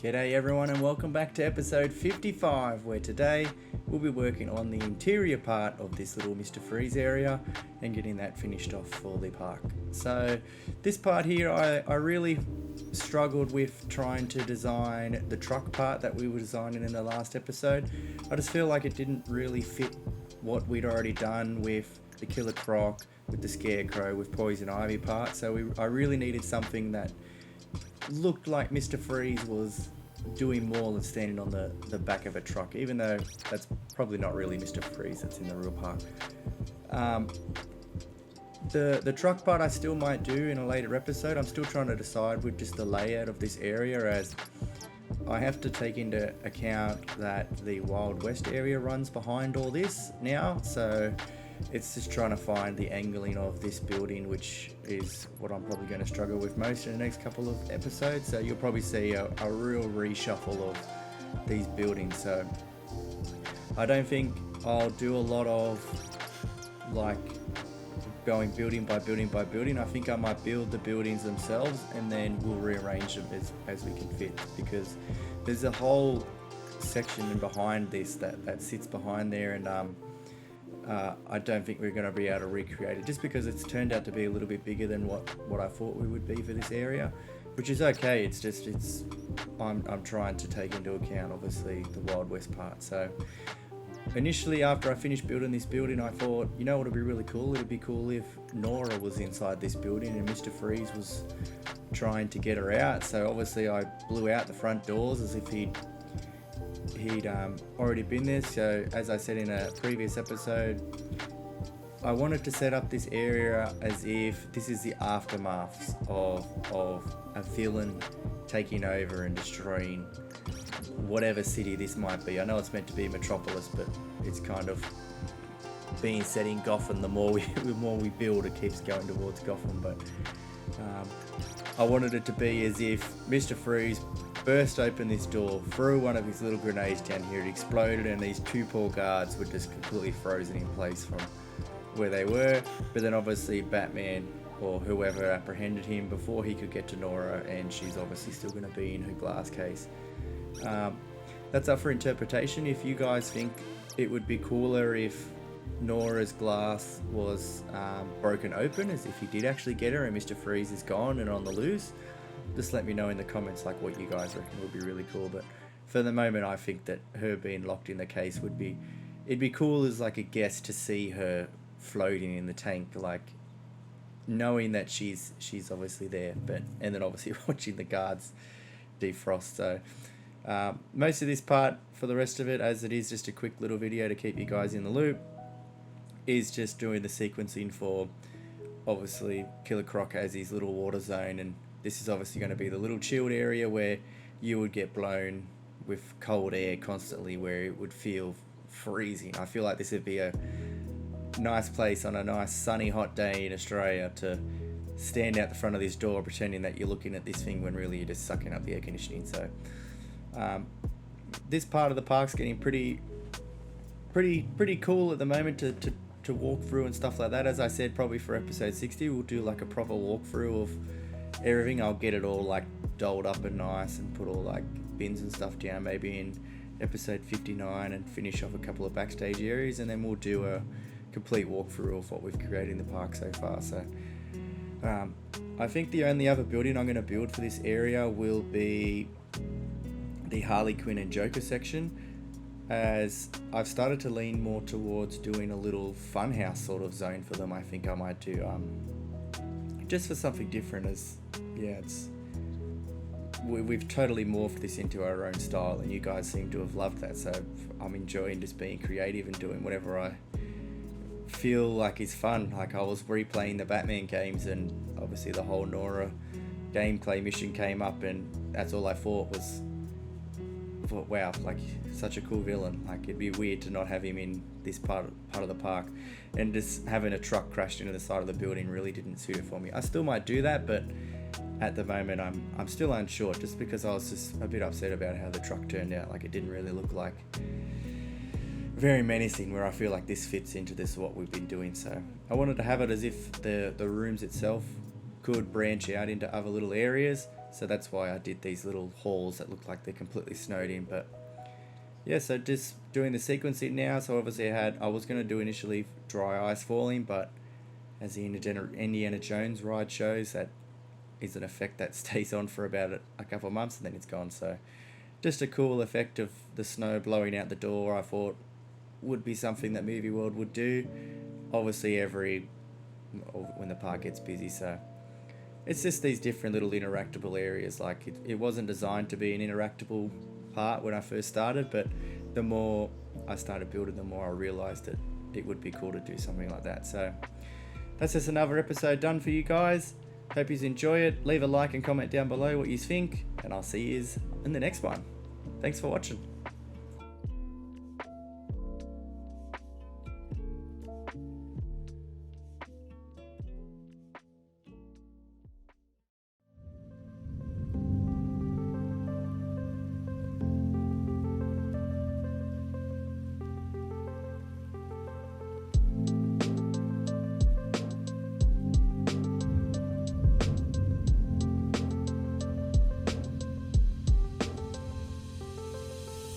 G'day everyone and welcome back to episode 55, where today we'll be working on the interior part of this little Mr. Freeze area and getting that finished off for the park. So this part here I really struggled with trying to design the truck part that we were designing in the last episode. I just feel like it didn't really fit what we'd already done with the Killer Croc, with the Scarecrow, with Poison Ivy part. So I really needed something that looked like Mr. Freeze was doing more than standing on the back of a truck, even though that's probably not really Mr. Freeze that's in the real park. The truck part I still might do in a later episode. I'm still trying to decide with just the layout of this area, as I have to take into account that the Wild West area runs behind all this now, so it's just trying to find the angling of this building, which is what I'm probably going to struggle with most in the next couple of episodes. So you'll probably see a real reshuffle of these buildings. So I don't think I'll do a lot of like going building by building by building. I think I might build the buildings themselves and then we'll rearrange them as we can fit, because there's a whole section behind this that sits behind there, and I don't think we're going to be able to recreate it, just because it's turned out to be a little bit bigger than what I thought we would be for this area, which is okay. I'm trying to take into account obviously the Wild West part. So initially, after I finished building this building, I thought, you know what would be really cool? It'd be cool if Nora was inside this building and Mr. Freeze was trying to get her out. So obviously I blew out the front doors as if he'd already been there. So as I said in a previous episode, I wanted to set up this area as if this is the aftermath of a villain taking over and destroying whatever city this might be. I know it's meant to be Metropolis, but it's kind of being set in Gotham. The more we build, it keeps going towards Gotham. But I wanted it to be as if Mr. Freeze burst open this door, threw one of his little grenades down here, it exploded, and these two poor guards were just completely frozen in place from where they were. But then obviously Batman or whoever apprehended him before he could get to Nora, and she's obviously still going to be in her glass case. That's up for interpretation. If you guys think it would be cooler if Nora's glass was broken open, as if he did actually get her and Mr. Freeze is gone and on the loose, just let me know in the comments like what you guys reckon would be really cool. But for the moment, I think that her being locked in the case it'd be cool as like a guest to see her floating in the tank, like knowing that she's obviously there, and then obviously watching the guards defrost. So most of this part, for the rest of it, as it is just a quick little video to keep you guys in the loop, is just doing the sequencing for obviously Killer Croc as his little water zone, and this is obviously going to be the little chilled area where you would get blown with cold air constantly, where it would feel freezing. I feel like this would be a nice place on a nice sunny hot day in Australia to stand out the front of this door pretending that you're looking at this thing when really you're just sucking up the air conditioning. So this part of the park's getting pretty cool at the moment to walk through and stuff like that. As I said, probably for episode 60 we'll do like a proper walkthrough of everything. I'll get it all like dolled up and nice and put all like bins and stuff down maybe in episode 59 and finish off a couple of backstage areas, and then we'll do a complete walkthrough of what we've created in the park so far. So I think the only other building I'm going to build for this area will be the Harley Quinn and Joker section, as I've started to lean more towards doing a little funhouse sort of zone for them. I think I might do just for something different, as yeah, we've totally morphed this into our own style, and you guys seem to have loved that. So I'm enjoying just being creative and doing whatever I feel like is fun. Like I was replaying the Batman games, and obviously the whole Nora gameplay mission came up, and that's all I thought was, wow, like such a cool villain. Like it'd be weird to not have him in this part of the park, and just having a truck crashed into the side of the building really didn't suit it for me. I still might do that, but at the moment I'm still unsure, just because I was just a bit upset about how the truck turned out. Like it didn't really look like very menacing, where I feel like this fits into this what we've been doing. So I wanted to have it as if the rooms itself could branch out into other little areas. So that's why I did these little halls that look like they're completely snowed in. But yeah, so just doing the sequencing now. So obviously I was going to do initially dry ice falling, but as the Indiana Jones ride shows, that is an effect that stays on for about a couple of months and then it's gone. So just a cool effect of the snow blowing out the door, I thought would be something that Movie World would do. Obviously when the park gets busy, so it's just these different little interactable areas. Like it wasn't designed to be an interactable part when I first started, but the more I started building, the more I realized that it would be cool to do something like that. So that's just another episode done for you guys. Hope you enjoy it. Leave a like and comment down below what you think, and I'll see you in the next one. Thanks for watching.